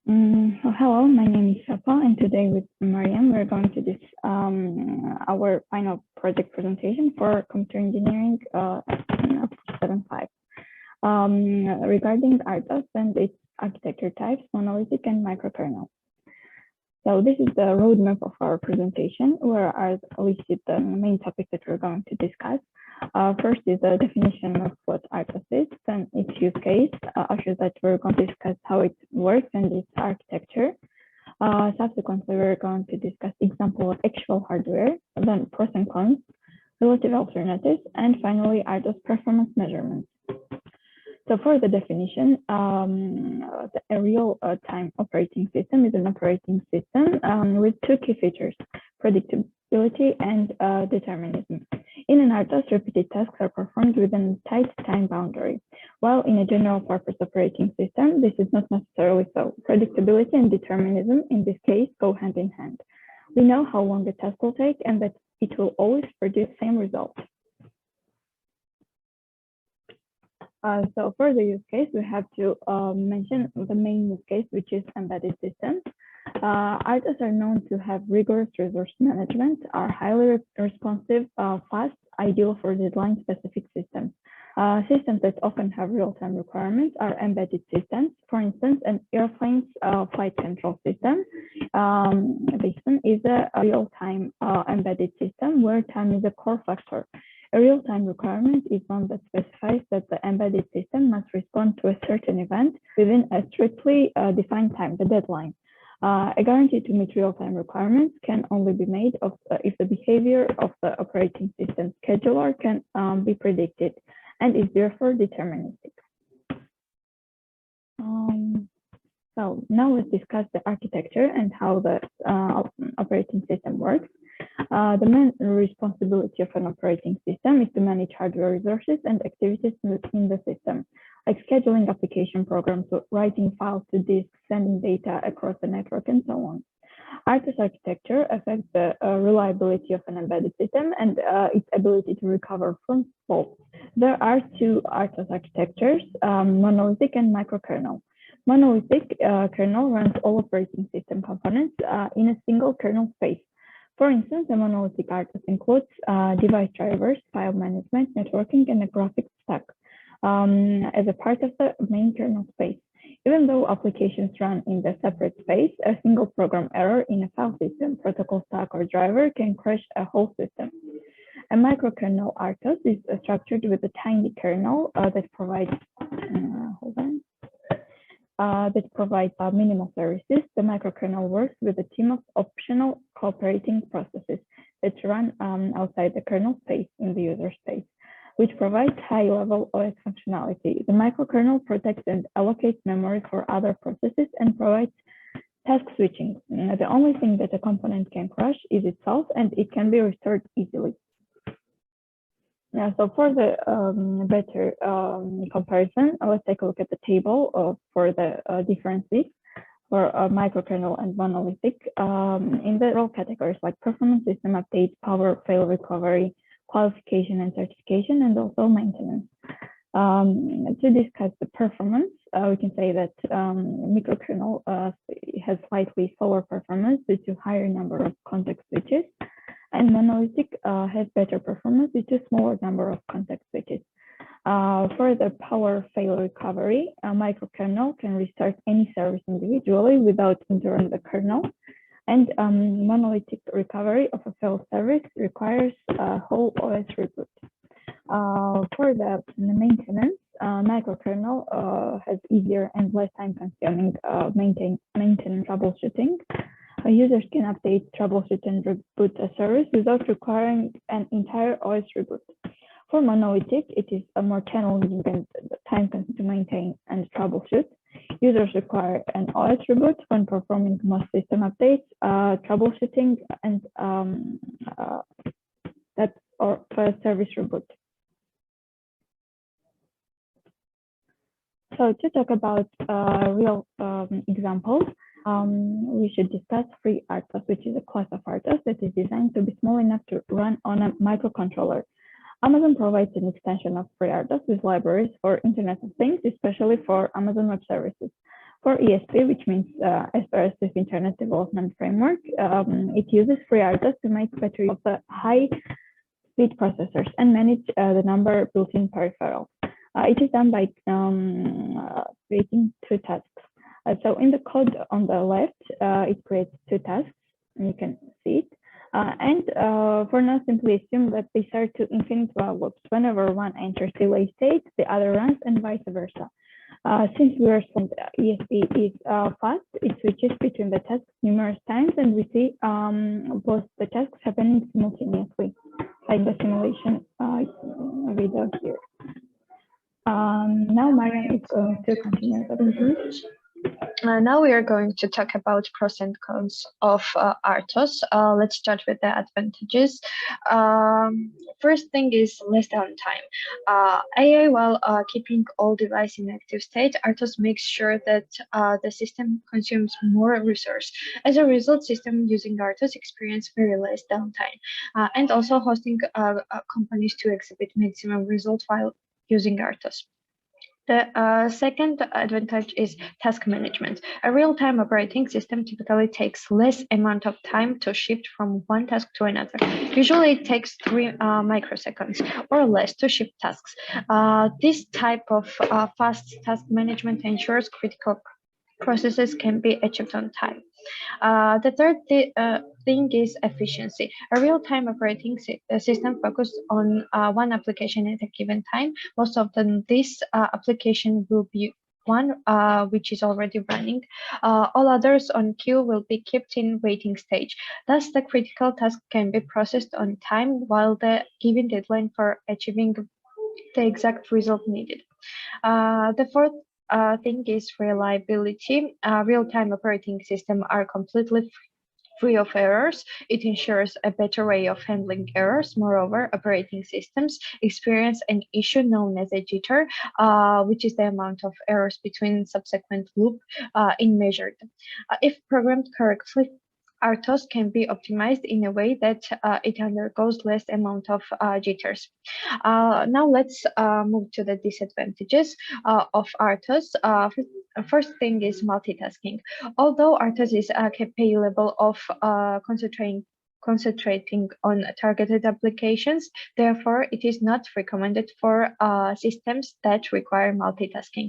Hello, my name is Sopio, and today with Mariam, we're going to do our final project presentation for computer engineering 7.5 regarding RTOS and its architecture types, monolithic and microkernel. So this is the roadmap of our presentation, where are listed the main topics that we're going to discuss. First is the definition of what RTOS is, then its use case. After that, we're going to discuss how it works and its architecture. Subsequently, we're going to discuss example of actual hardware, then pros and cons, relative alternatives, and finally, RTOS performance measurements. So for the definition, a real-time operating system is an operating system with two key features, predictability and determinism. In an RTOS, repeated tasks are performed within a tight time boundary, while in a general-purpose operating system, this is not necessarily so. Predictability and determinism, in this case, go hand in hand. We know how long a task will take and that it will always produce the same result. So for the use case, we have to mention the main use case, which is embedded systems. RTOS are known to have rigorous resource management, are highly responsive, fast, ideal for deadline-specific systems. Systems that often have real-time requirements are embedded systems. For instance, an airplane's flight control system. This one is a real-time embedded system where time is a core factor. A real-time requirement is one that specifies that the embedded system must respond to a certain event within a strictly defined time, the deadline. A guarantee to meet real-time requirements can only be made if the behavior of the operating system scheduler can be predicted and is therefore deterministic. So now let's discuss the architecture and how the operating system works. The main responsibility of an operating system is to manage hardware resources and activities in the system, like scheduling application programs, writing files to disk, sending data across the network, and so on. RTOS architecture affects the reliability of an embedded system and its ability to recover from faults. There are two RTOS architectures, monolithic and microkernel. Monolithic kernel runs all operating system components in a single kernel space. For instance, a monolithic RTOS includes device drivers, file management, networking, and a graphics stack as a part of the main kernel space. Even though applications run in the separate space, a single program error in a file system, protocol stack, or driver can crash a whole system. A microkernel RTOS is structured with a tiny kernel that provides minimal services. The microkernel works with a team of optional cooperating processes that run outside the kernel space in the user space, which provides high-level OS functionality. The microkernel protects and allocates memory for other processes and provides task switching. The only thing that a component can crash is itself, and it can be restored easily. So for the better comparison, let's take a look at the table for the differences for microkernel and monolithic in the role categories like performance, system updates, power, fail recovery, qualification and certification, and also maintenance. To discuss the performance, we can say that microkernel has slightly slower performance due to higher number of context switches, and monolithic has better performance due to smaller number of context switches. For the power fail recovery, a microkernel can restart any service individually without entering the kernel, and monolithic recovery of a failed service requires a whole OS reboot. For the maintenance, microkernel has easier and less time-consuming maintenance troubleshooting. Users can update, troubleshoot, and reboot a service without requiring an entire OS reboot. For monolithic, it is a more challenging and time-consuming to maintain and troubleshoot. Users require an OS reboot when performing most system updates, troubleshooting, and for a service reboot. So to talk about real examples, we should discuss FreeAccess, which is a class of RTOS that is designed to be small enough to run on a microcontroller. Amazon provides an extension of FreeRTOS with libraries for Internet of Things, especially for Amazon Web Services. For ESP, which means Expressive Internet Development Framework, it uses FreeRTOS to make better use of the high-speed processors and manage the number of built-in peripherals. It is done by creating two tasks. So in the code on the left, it creates two tasks, and you can see it. For now, simply assume that they start to infinite while loops. Whenever one enters delay state, the other runs, and vice versa. Since we are ESP is fast, it switches between the tasks numerous times, and we see both the tasks happening simultaneously, like the simulation video here. Now Mariam is going to continue the presentation. Now we are going to talk about pros and cons of RTOS. Let's start with the advantages. First thing is less downtime. AI, while keeping all devices in active state, RTOS makes sure that the system consumes more resource. As a result, system using RTOS experience very less downtime. And also hosting companies to exhibit maximum results while using RTOS. The second advantage is task management. A real-time operating system typically takes less amount of time to shift from one task to another. Usually it takes 3 microseconds or less to shift tasks. This type of fast task management ensures critical processes can be achieved on time. The third thing is efficiency. A real-time operating system focused on one application at a given time. Most often, this application will be one which is already running. All others on queue will be kept in waiting stage. Thus, the critical task can be processed on time while the given deadline for achieving the exact result needed. The fourth thing is reliability. Real-time operating systems are completely free of errors. It ensures a better way of handling errors. Moreover, operating systems experience an issue known as a jitter, which is the amount of errors between subsequent loop in measured. If programmed correctly, RTOS can be optimized in a way that it undergoes less amount of jitters. Now let's move to the disadvantages of RTOS. First thing is multitasking. Although RTOS is capable of concentrating on targeted applications, therefore it is not recommended for systems that require multitasking.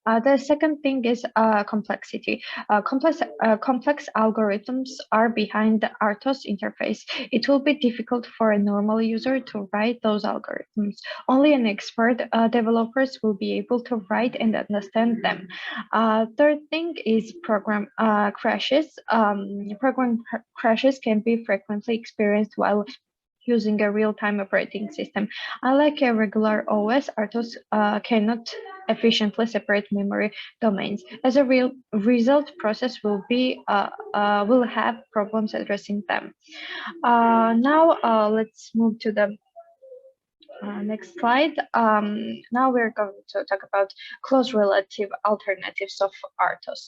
The second thing is complexity. Complex algorithms are behind the RTOS interface. It will be difficult for a normal user to write those algorithms. Only an expert developers will be able to write and understand them. Third thing is program crashes. Program crashes can be frequently experienced while using a real-time operating system. Unlike a regular OS, RTOS cannot efficiently separate memory domains. As a result, process will have problems addressing them. Now let's move to the next slide. Now we're going to talk about close relative alternatives of RTOS.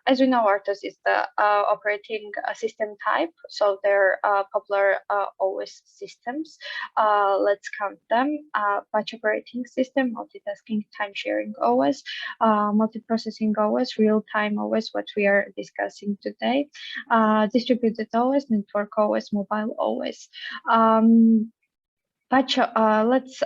As we know, RTOS is the operating system type, so they're popular OS systems. Let's count them. Batch operating system, multitasking, time-sharing OS, multiprocessing OS, real-time OS, what we are discussing today, distributed OS, network OS, mobile OS. Let's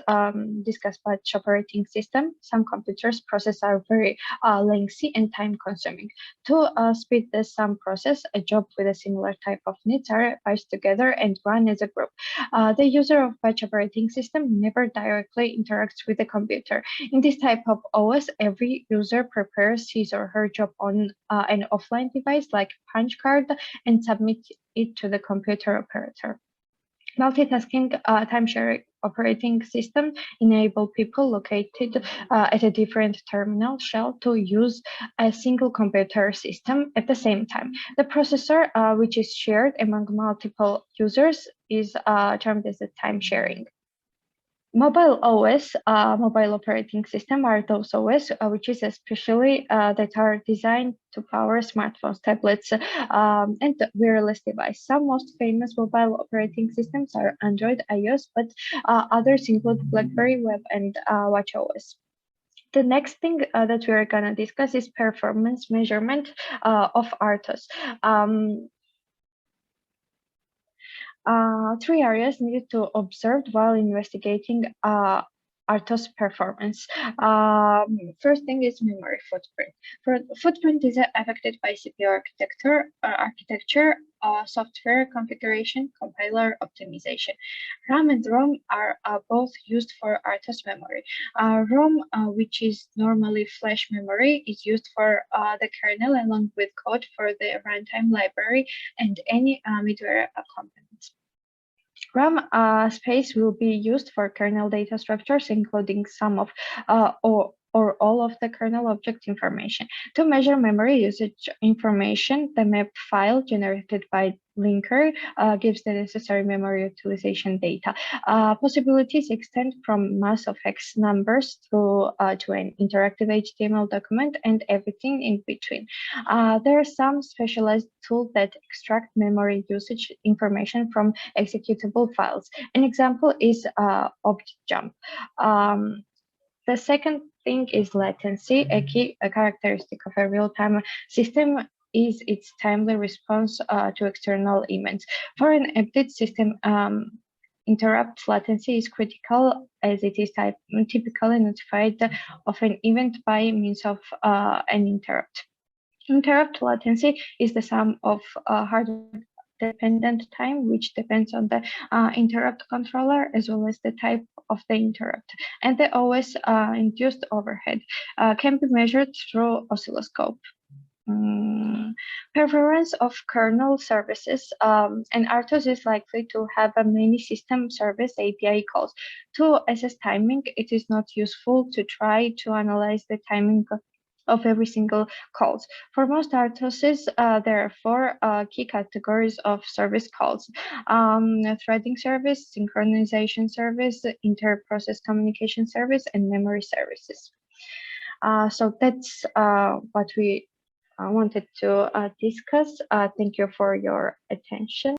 discuss batch operating system. Some computers process are very lengthy and time consuming. To speed the sum process, a job with a similar type of needs are patched together and run as a group. The user of batch operating system never directly interacts with the computer. In this type of OS, every user prepares his or her job on an offline device like punch card and submits it to the computer operator. Multitasking time-sharing operating system enable people located at a different terminal shell to use a single computer system at the same time. The processor, which is shared among multiple users, is termed as a time-sharing. Mobile OS, mobile operating system, RTOS OS, which is especially that are designed to power smartphones, tablets, and wireless device. Some most famous mobile operating systems are Android, iOS, but others include BlackBerry, Web, and watchOS. The next thing that we are going to discuss is performance measurement of RTOS. Three areas needed to observe while investigating RTOS performance. First thing is memory footprint. Footprint is affected by CPU architecture, software configuration, compiler optimization. RAM and ROM are both used for RTOS memory. ROM, which is normally flash memory, is used for the kernel along with code for the runtime library and any middleware components. RAM space will be used for kernel data structures, including some of or all of the kernel object information. To measure memory usage information, the map file generated by linker gives the necessary memory utilization data. Possibilities extend from mass of hex numbers to an interactive HTML document and everything in between. There are some specialized tools that extract memory usage information from executable files. An example is ObjectJump. The second thing is latency. A key characteristic of a real-time system is its timely response to external events. For an embedded system, interrupt latency is critical as it is typically notified of an event by means of an interrupt. Interrupt latency is the sum of hardware dependent time, which depends on the interrupt controller as well as the type of the interrupt. And the OS induced overhead can be measured through oscilloscope. Performance of kernel services. And RTOS is likely to have a many system service API calls. To assess timing, it is not useful to try to analyze the timing of every single calls. For most RTOSes, there are four key categories of service calls: threading service, synchronization service, inter-process communication service, and memory services. So that's what we wanted to discuss. Thank you for your attention.